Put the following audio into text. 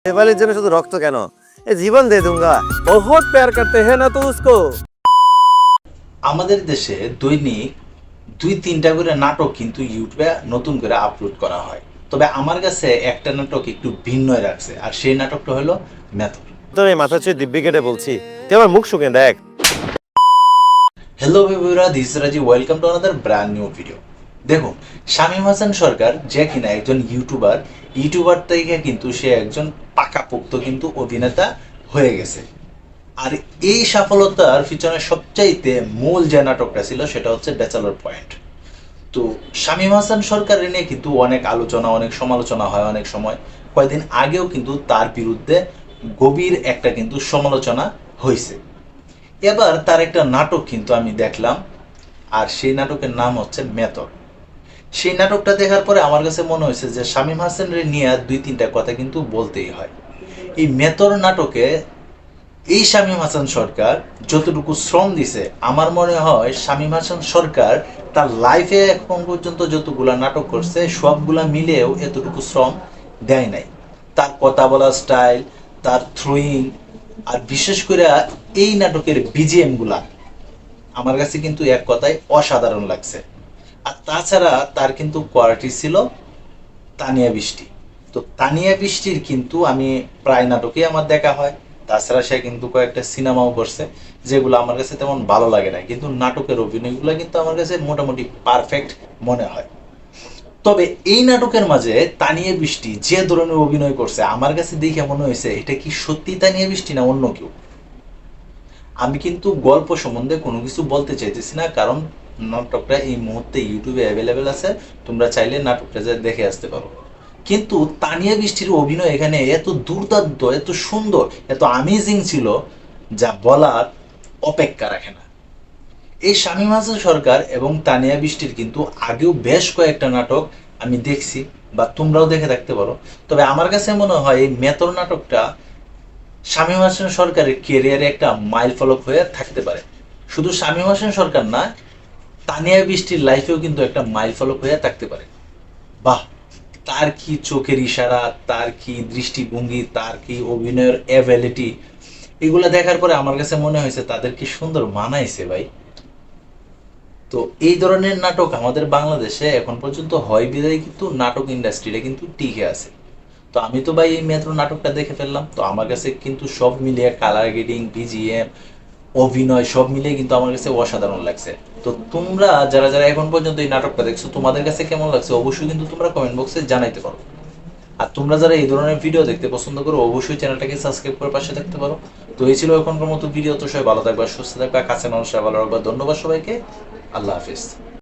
शेफालीर जন্য শুধু রক্ত কেন এ জীবন দে दूंगा बहुत प्यार करते हैं ना तो उसको। আমাদের দেশে দৈনিক 2-3টা করে নাটক কিন্তু ইউটিউবে নতুন করে আপলোড করা হয়। তবে আমার কাছে একটা নাটক একটু ভিন্ন রাখছে, আর সেই নাটকটা হলো মেথর। তোর এই মাথা ছুঁয়ে দিব্যি কেটে বলছি তুই আমার মুখ শুকিয়ে দেখ। হ্যালো ভিউয়াররা, দিস ইজ রাজি, welcome to another brand new video. দেখুন, শামীম হাসান সরকার যে কিনা একজন ইউটিউবার থেকে কিন্তু সে একজন পাকাপোক্ত কিন্তু অভিনেতা হয়ে গেছে। আর এই সফলতার পিছনে সবচাইতে মূল যে নাটকটা ছিল সেটা হচ্ছে ব্যাচেলর পয়েন্ট। তো শামীম হাসান সরকারের নিয়ে কিন্তু অনেক আলোচনা, অনেক সমালোচনা হয় অনেক সময়। কয়েকদিন আগেও কিন্তু তার বিরুদ্ধে গভীর একটা কিন্তু সমালোচনা হয়েছে। এবার তার একটা নাটক কিন্তু আমি দেখলাম, আর সেই নাটকের নাম হচ্ছে মেথর। সেই নাটকটা দেখার পরে আমার কাছে মনে হয়েছে যে শামীম হাসানের নিয়ে 2-3টা কথা কিন্তু বলতেই হয়। এই মেথর নাটকে এই শামীম হাসান সরকার যতটুকু শ্রম দিছে, আমার মনে হয় শামীম হাসান সরকার তার লাইফে এখন পর্যন্ত যতগুলা নাটক করছে সবগুলা মিলেও এতটুকু শ্রম দেয় নাই। তার কথা বলার স্টাইল, তার থ্রোয়িং, আর বিশেষ করে এই নাটকের বিজিএম গুলা আমার কাছে কিন্তু এক কথায় অসাধারণ লাগছে। আর তাছাড়া তার কিন্তু কোয়ালিটি ছিল তানিয়া বৃষ্টি। তো তানিয়া বৃষ্টির কিন্তু আমি প্রায় নাটকেই আমার দেখা হয়। তাছাড়া সে কিন্তু কয়েকটা সিনেমাও করছে যেগুলো আমার কাছে তেমন ভালো লাগে না, কিন্তু নাটকের অভিনয়গুলো কিন্তু আমার কাছে মোটামুটি পারফেক্ট মনে হয়। তবে এই নাটকের মাঝে তানিয়া বৃষ্টি যে ধরনের অভিনয় করছে আমার কাছে দেখে মনে হয়েছে এটা কি সত্যি তানিয়া বৃষ্টি না অন্য কেউ। আমি কিন্তু গল্প সম্বন্ধে কোনো কিছু বলতে চাইতেছি না, কারণ নাটকটা এই মুহূর্তে ইউটিউবে অ্যাভেলেবেল আছে, তোমরা চাইলে নাটকটা যা দেখে আসতে পারো। কিন্তু তানিয়া বৃষ্টির অভিনয় এখানে এত দুর্দান্ত, এত সুন্দর, এত আমেজিং ছিল যা বলার অপেক্ষা রাখে না। এই শামীম হাসান সরকার এবং তানিয়া বৃষ্টির কিন্তু আগেও বেশ কয়েকটা নাটক আমি দেখছি, বা তোমরাও দেখে থাকতে পারো। তবে আমার কাছে মনে হয় এই মেথর নাটকটা শামীম হাসান সরকারের কেরিয়ারে একটা মাইল ফলক হয়ে থাকতে পারে। শুধু শামীম হাসান সরকার না, তানিয়া বৃষ্টির লাইফেও কিন্তু একটা মাইল ফলক হয়ে থাকতে পারে। বাহ, তার কি চোখের ইশারা, তার কি দৃষ্টিভঙ্গি, তার কি অভিনয়ের অ্যাবিলিটি, এগুলা দেখার পরে আমার কাছে মনে হয়েছে তাদের কি সুন্দর মানাইছে ভাই। তো এই ধরনের নাটক আমাদের বাংলাদেশে এখন পর্যন্ত হয় বিদায় কিন্তু নাটক ইন্ডাস্ট্রিটা কিন্তু টিকে আছে। তো আমি তো ভাই এই মেট্রো নাটকটা দেখে ফেললাম, তো আমার কাছে কিন্তু সব মিলিয়ে কালার গ্রেডিং, বিজিএম, অভিনয় সব মিলিয়ে কিন্তু আমার কাছে অসাধারণ লাগছে। তো তোমরা যারা যারা এখন পর্যন্ত এই নাটকটা দেখছো তোমাদের কাছে কেমন লাগছে অবশ্যই কিন্তু তোমরা কমেন্ট বক্সে জানাইতে পারো। আর তোমরা যারা এই ধরনের ভিডিও দেখতে পছন্দ করো অবশ্যই চ্যানেলটাকে সাবস্ক্রাইব করে পাশে থাকতে পারো। তো এই ছিল এখনকার মতো ভিডিও। তো সবাই ভালো থাকবা, সুস্থ থাকবা, কাছে মানুষরা ভালো রাখবা। ধন্যবাদ সবাইকে, আল্লাহ হাফিজ।